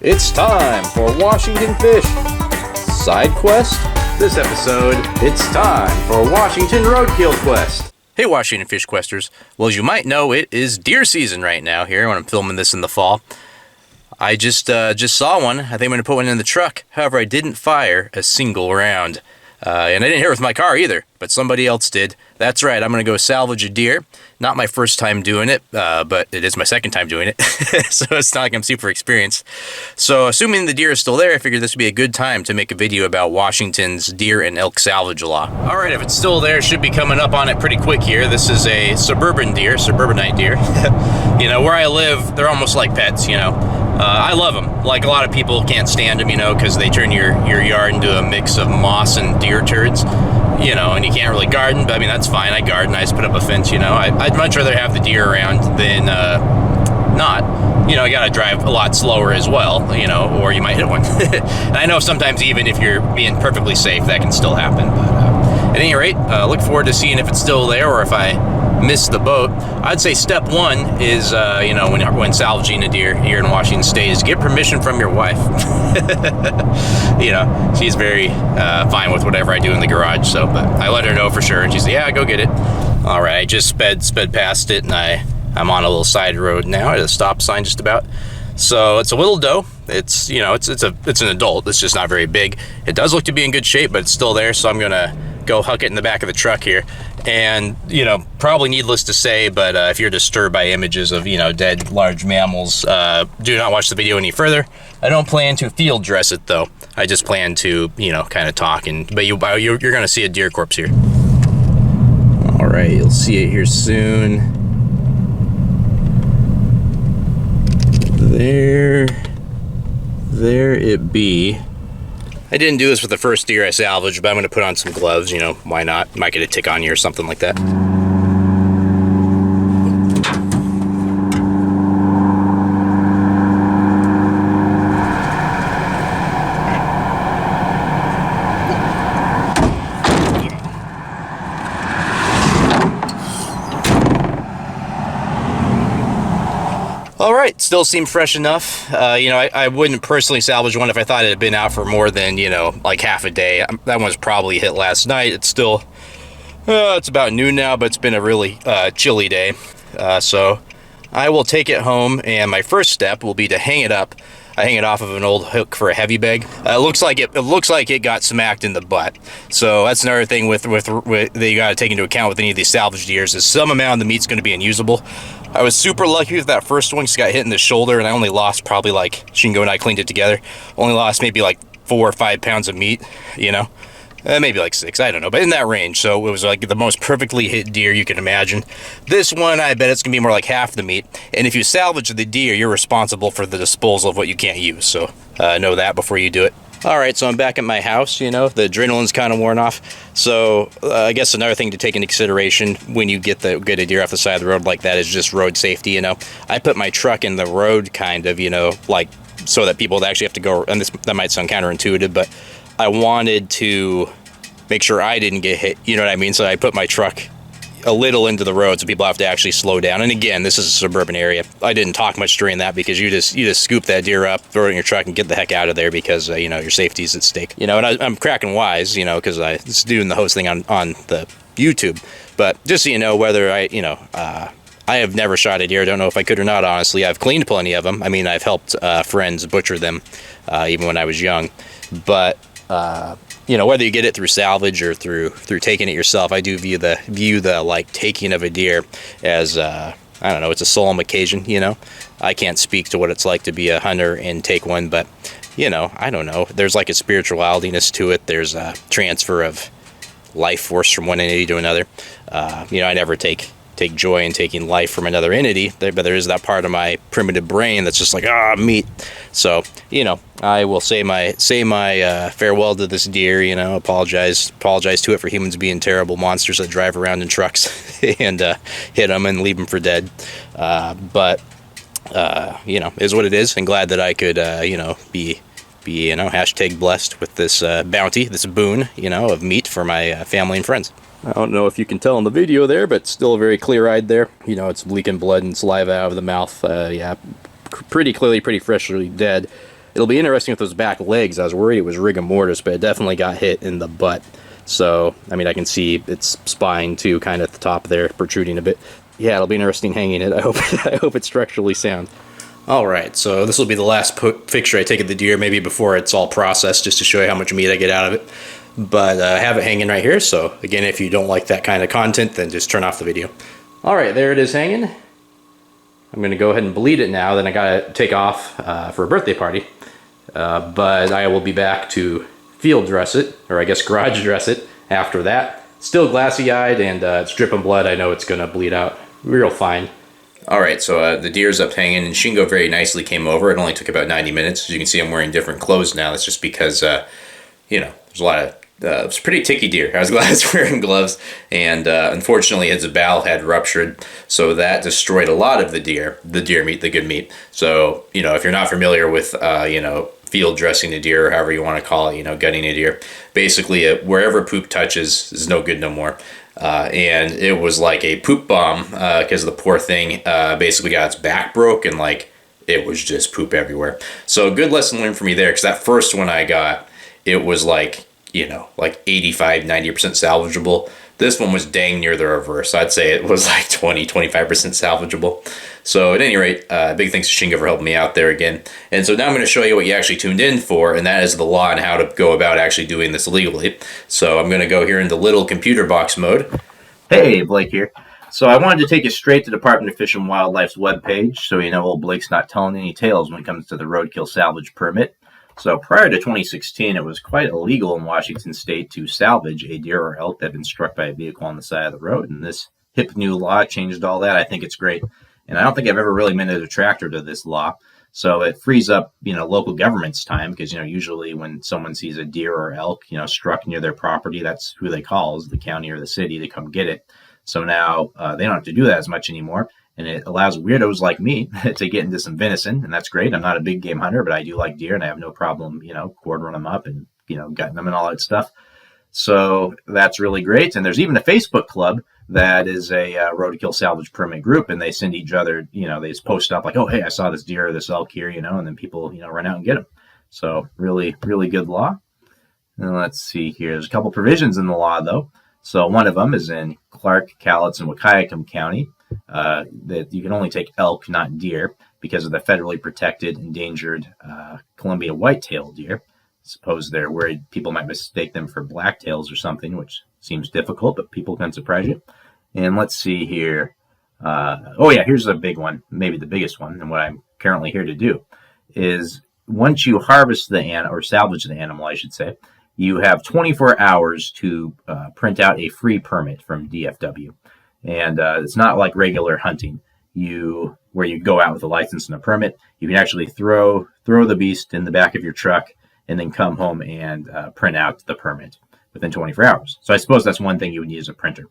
It's time for Washington Fish. Side quest? This episode, it's time for Washington Roadkill Quest. Hey Washington Fish Questers. Well, as you might know, it is deer season right now here when I'm filming this in the fall. I just saw one. I think I'm going to put one in the truck. However, I didn't fire a single round. And I didn't hit it with my car either, but somebody else did. That's right, I'm going to go salvage a deer. Not my first time doing it, but it is my second time doing it. So it's not like I'm super experienced. So assuming the deer is still there, I figured this would be a good time to make a video about Washington's deer and elk salvage law. All right, if it's still there, it should be coming up on it pretty quick here. This is a suburbanite deer. You know, where I live, they're almost like pets, you know. I love them. Like a lot of people can't stand them, you know, because they turn your yard into a mix of moss and deer turds, you know, and you can't really garden. But I mean, that's fine. I garden. I just put up a fence, you know. I'd much rather have the deer around than not. You know, you got to drive a lot slower as well, you know, or you might hit one. And I know sometimes even if you're being perfectly safe, that can still happen. But at any rate, look forward to seeing if it's still there or if I miss the boat. I'd say step one is, you know, when salvaging a deer here in Washington State is get permission from your wife. You know, she's very fine with whatever I do in the garage. So, but I let her know for sure, and she said, "Yeah, go get it." All right, I just sped past it, and I'm on a little side road now at a stop sign just about. So it's a little doe. It's, you know, it's an adult. It's just not very big. It does look to be in good shape, but it's still there. So I'm gonna go huck it in the back of the truck here. And, you know, probably needless to say, but if you're disturbed by images of, you know, dead large mammals, do not watch the video any further. I don't plan to field dress it though. I just plan to, you know, kind of talk, but you're gonna see a deer corpse here. All right, you'll see it here soon. There it be. I didn't do this with the first deer I salvaged, but I'm going to put on some gloves, you know, why not? Might get a tick on you or something like that. All right, still seem fresh enough. You know, I wouldn't personally salvage one if I thought it had been out for more than, you know, like half a day. That one's probably hit last night. It's still, it's about noon now, but it's been a really chilly day. So I will take it home, and my first step will be to hang it up. I hang it off of an old hook for a heavy bag. It looks like it got smacked in the butt. So that's another thing with that you got to take into account with any of these salvage deers is some amount of the meat's going to be unusable. I was super lucky with that first one because it got hit in the shoulder, and I only lost probably, like, Shingo and I cleaned it together, only lost maybe like 4 or 5 pounds of meat, you know, maybe like 6, I don't know, but in that range. So it was like the most perfectly hit deer you can imagine. This one, I bet it's gonna be more like half the meat, and if you salvage the deer, you're responsible for the disposal of what you can't use, so know that before you do it. All right, so I'm back at my house, you know, the adrenaline's kind of worn off. So I guess another thing to take into consideration when you get a deer off the side of the road like that is just road safety, you know. I put my truck in the road kind of, you know, like so that people that actually have to go, and that might sound counterintuitive, but I wanted to make sure I didn't get hit, you know what I mean? So I put my truck a little into the road so people have to actually slow down. And again, this is a suburban area. I didn't talk much during that because you just scoop that deer up, throw it in your truck, and get the heck out of there because you know, your safety's at stake. You know, and I'm cracking wise, you know, because I was doing the host thing on the YouTube. But just so you know, whether I have never shot a deer. I don't know if I could or not, honestly. I've cleaned plenty of them. I mean, I've helped friends butcher them even when I was young. But you know, whether you get it through salvage or through taking it yourself, I do view the like taking of a deer as I don't know, it's a solemn occasion, you know. I can't speak to what it's like to be a hunter and take one, but you know, I don't know. There's like a spiritualityness to it. There's a transfer of life force from one entity to another. You know, I never take joy in taking life from another entity, but there is that part of my primitive brain that's just like, meat. So, you know, I will say my farewell to this deer, you know, apologize to it for humans being terrible monsters that drive around in trucks and hit them and leave them for dead. But you know, is what it is, and glad that I could, you know, be, you know, hashtag blessed with this bounty, this boon, you know, of meat for my family and friends. I don't know if you can tell in the video there, but still very clear-eyed there. You know, it's leaking blood and saliva out of the mouth. Yeah, pretty clearly, pretty freshly dead. It'll be interesting with those back legs. I was worried it was rigor mortis, but it definitely got hit in the butt. So, I mean, I can see its spine too, kind of at the top there, protruding a bit. Yeah, it'll be interesting hanging it. I hope it's structurally sound. All right, so this will be the last picture I take of the deer, maybe before it's all processed, just to show you how much meat I get out of it. But I have it hanging right here, so again, if you don't like that kind of content, then just turn off the video. All right, there it is hanging. I'm going to go ahead and bleed it now, then I got to take off for a birthday party. But I will be back to field dress it, or I guess garage dress it after that. Still glassy-eyed, and it's dripping blood. I know it's going to bleed out real fine. All right, so the deer's up hanging, and Shingo very nicely came over. It only took about 90 minutes. As you can see, I'm wearing different clothes now. That's just because, you know, there's a lot of... it's a pretty ticky deer. I was glad I was wearing gloves, and unfortunately his bowel had ruptured, so that destroyed a lot of the deer meat, the good meat. So, you know, if you're not familiar with, you know, field dressing a deer, or however you want to call it, you know, gutting a deer, basically wherever poop touches is no good no more. And it was like a poop bomb because the poor thing basically got its back broke, and like it was just poop everywhere. So good lesson learned for me there, because that first one I got, it was like, you know, like 85, 90% salvageable. This one was dang near the reverse. I'd say it was like 20, 25% salvageable. So at any rate, big thanks to Shingo for helping me out there again. And so now I'm going to show you what you actually tuned in for, and that is the law and how to go about actually doing this legally. So I'm going to go here into little computer box mode. Hey, Blake here. So I wanted to take you straight to Department of Fish and Wildlife's webpage, so you know old Blake's not telling any tales when it comes to the roadkill salvage permit. So prior to 2016, it was quite illegal in Washington state to salvage a deer or elk that had been struck by a vehicle on the side of the road. And this hip new law changed all that. I think it's great. And I don't think I've ever really been a detractor to this law. So it frees up, you know, local government's time, because, you know, usually when someone sees a deer or elk, you know, struck near their property, that's who they call, is the county or the city, to come get it. So now they don't have to do that as much anymore. And it allows weirdos like me to get into some venison, and that's great. I'm not a big game hunter, but I do like deer, and I have no problem, you know, quartering them up and, you know, gutting them and all that stuff. So that's really great. And there's even a Facebook club that is a roadkill salvage permit group, and they send each other, you know, they just post up like, oh, hey, I saw this deer or this elk here, you know, and then people, you know, run out and get them. So really, really good law. And let's see here. There's a couple provisions in the law, though. So one of them is in Clark, Cowlitz, and Wahkiakum County, that you can only take elk, not deer, because of the federally protected, endangered Columbia whitetail deer. Suppose they're worried people might mistake them for blacktails or something, which seems difficult, but people can surprise you. And let's see here. Oh, yeah, here's a big one, maybe the biggest one, and what I'm currently here to do is once you harvest the animal, or salvage the animal, I should say, you have 24 hours to print out a free permit from DFW. And it's not like regular hunting, where you go out with a license and a permit. You can actually throw the beast in the back of your truck and then come home and print out the permit within 24 hours. So I suppose that's one thing you would need as a printer.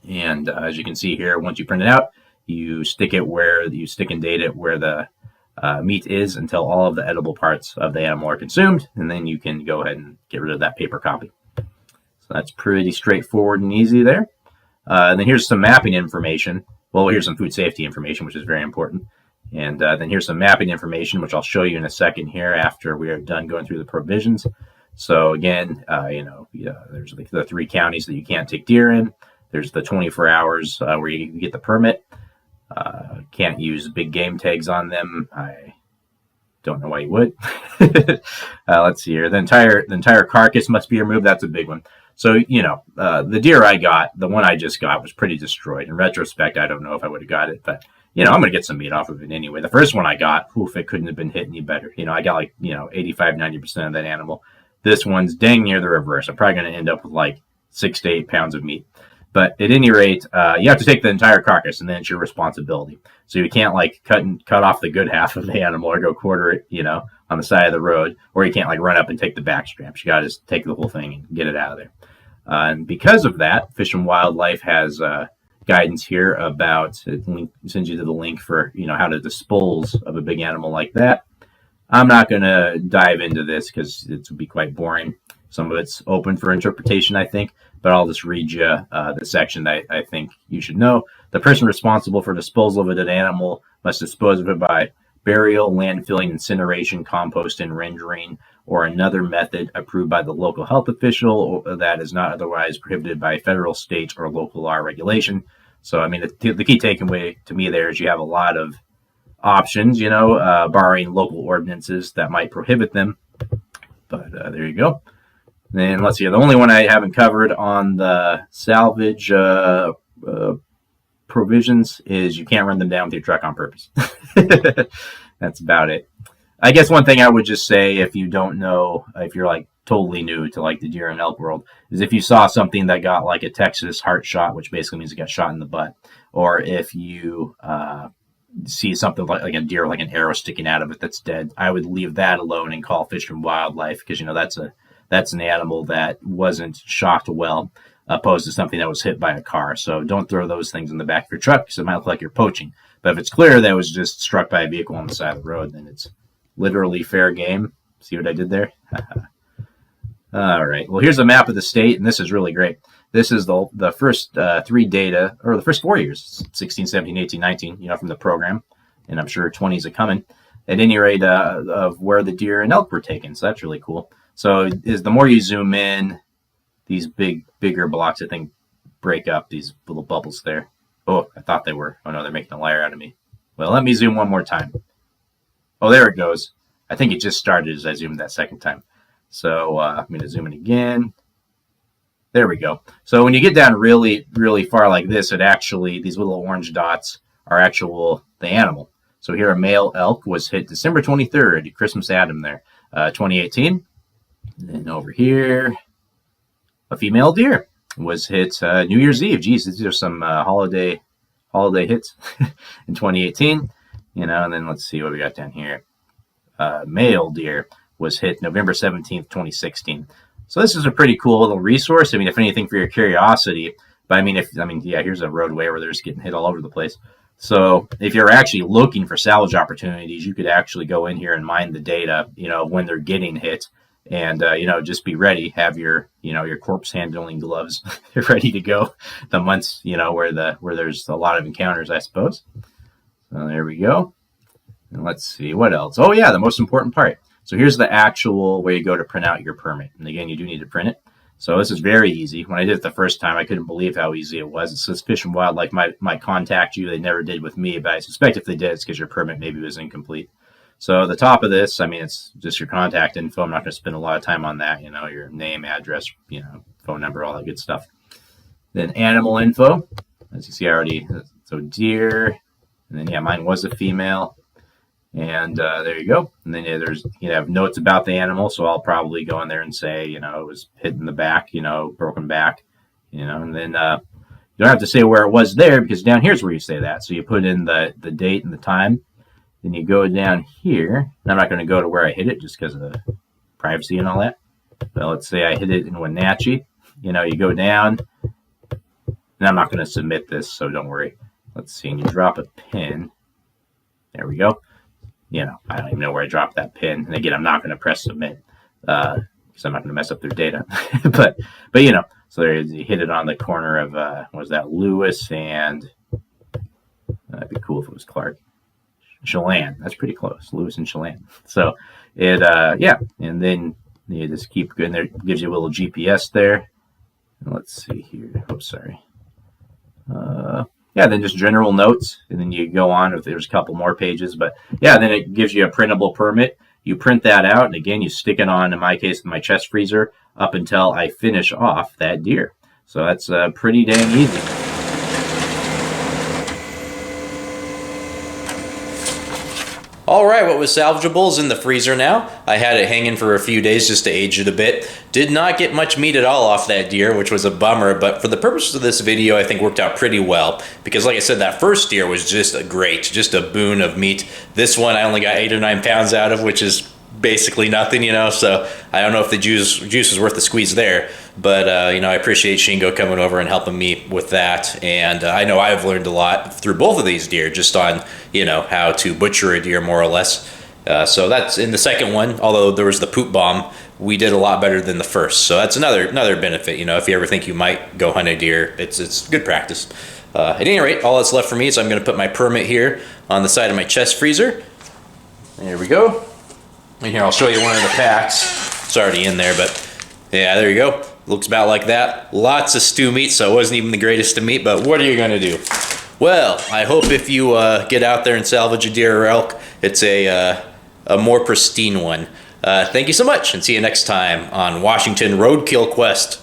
And as you can see here, once you print it out, you stick and date it where the meat is until all of the edible parts of the animal are consumed, and then you can go ahead and get rid of that paper copy. So that's pretty straightforward and easy there. And then here's some mapping information. Well, here's some food safety information, which is very important. And then here's some mapping information, which I'll show you in a second here after we are done going through the provisions. So again, there's the 3 counties that you can't take deer in. There's the 24 hours where you get the permit. Can't use big game tags on them. I don't know why you would. Let's see here. The entire carcass must be removed. That's a big one. So, you know, the deer I got, the one I just got, was pretty destroyed. In retrospect, I don't know if I would have got it, but, you know, I'm going to get some meat off of it anyway. The first one I got, it couldn't have been hit any better. You know, I got like, 85, 90% of that animal. This one's dang near the reverse. I'm probably going to end up with like 6 to 8 pounds of meat. But at any rate, you have to take the entire carcass, and then it's your responsibility. So you can't like cut off the good half of the animal or go quarter it, on the side of the road, or you can't like run up and take the back straps. You got to just take the whole thing and get it out of there. And because of that, Fish and Wildlife has guidance here about, sends you to the link for, how to dispose of a big animal like that. I'm not going to dive into this because it would be quite boring. Some of it's open for interpretation, I think, but I'll just read you the section that I think you should know. The person responsible for disposal of a dead animal must dispose of it by burial, landfilling, incineration, compost, and rendering, or another method approved by the local health official or that is not otherwise prohibited by federal, state, or local law or regulation. So, I mean, the key takeaway to me there is you have a lot of options, barring local ordinances that might prohibit them. But there you go. Then let's see, the only one I haven't covered on the salvage provisions is you can't run them down with your truck on purpose. That's about it. I guess one thing I would just say, if you don't know, if you're like totally new to like the deer and elk world, is if you saw something that got like a Texas heart shot, which basically means it got shot in the butt, or if you see something like a deer, like an arrow sticking out of it that's dead, I would leave that alone and call Fish and Wildlife, because that's an animal that wasn't shocked well, opposed to something that was hit by a car. So don't throw those things in the back of your truck, because it might look like you're poaching. But if it's clear that it was just struck by a vehicle on the side of the road, then it's literally fair game. See what I did there? All right. Well, here's a map of the state, and this is really great. This is the first three data, or the first 4 years, 16, 17, 18, 19, from the program. And I'm sure 20s are coming. At any rate, of where the deer and elk were taken. So that's really cool. So the more you zoom in, these bigger blocks, I think, break up these little bubbles there. Oh, I thought they were. Oh, no, they're making a liar out of me. Well, let me zoom one more time. Oh, there it goes. I think it just started as I zoomed that second time. So I'm going to zoom in again. There we go. So when you get down really, really far like this, these little orange dots are the animal. So here a male elk was hit December 23rd, Christmas Adam there, 2018. And then over here, a female deer was hit New Year's Eve. Geez, these are some holiday hits in 2018. And then let's see what we got down here. Male deer was hit November 17th, 2016. So this is a pretty cool little resource. I mean, if anything, for your curiosity. But here's a roadway where they're just getting hit all over the place. So if you're actually looking for salvage opportunities, you could actually go in here and mine the data, when they're getting hit. And, just be ready. Have your corpse handling gloves ready to go the months, where there's a lot of encounters, I suppose. So there we go. And let's see what else. Oh, yeah, the most important part. So here's the actual way you go to print out your permit. And again, you do need to print it. So this is very easy. When I did it the first time, I couldn't believe how easy it was. It says Fish and Wildlife might contact you. They never did with me, but I suspect if they did, it's because your permit maybe was incomplete. So the top of this, it's just your contact info. I'm not going to spend a lot of time on that. Your name, address, phone number, all that good stuff. Then animal info. As you see already, so deer. And then, mine was a female. And there you go. And then you have notes about the animal. So I'll probably go in there and say, it was hit in the back, broken back, and then you don't have to say where it was there, because down here's where you say that. So you put in the date and the time. Then you go down here. And I'm not going to go to where I hit it just because of the privacy and all that. But let's say I hit it in Wenatchee. You go down. And I'm not going to submit this, so don't worry. Let's see. And you drop a pin. There we go. I don't even know where I dropped that pin. And again, I'm not going to press submit because I'm not going to mess up their data. but so there you hit it on the corner of, what was that, Lewis and, that'd be cool if it was Clark. Chelan. That's pretty close. Lewis and Chelan. So it, and then you just keep going there. It gives you a little GPS there. And let's see here. Oops, sorry. Then just general notes, and then you go on if there's a couple more pages. But then it gives you a printable permit. You print that out, and again, you stick it on, in my case, in my chest freezer up until I finish off that deer. So that's pretty dang easy. All right, what was salvageable is in the freezer now. I had it hanging for a few days just to age it a bit. Did not get much meat at all off that deer, which was a bummer, but for the purposes of this video, I think worked out pretty well, because like I said, that first deer was just just a boon of meat. This one I only got 8 or 9 pounds out of, which is basically nothing, so I don't know if the juice is worth the squeeze there, but I appreciate Shingo coming over and helping me with that. And I know I've learned a lot through both of these deer, just on how to butcher a deer more or less. So that's in the second one. Although there was the poop bomb, we did a lot better than the first. So that's another benefit. If you ever think you might go hunt a deer, it's good practice. At any rate, all that's left for me is I'm going to put my permit here on the side of my chest freezer. There we go. And here, I'll show you one of the packs. It's already in there, but yeah, there you go. Looks about like that. Lots of stew meat, so it wasn't even the greatest of meat, but what are you gonna do? Well, I hope if you get out there and salvage a deer or elk, it's a more pristine one. Thank you so much, and see you next time on Washington Roadkill Quest.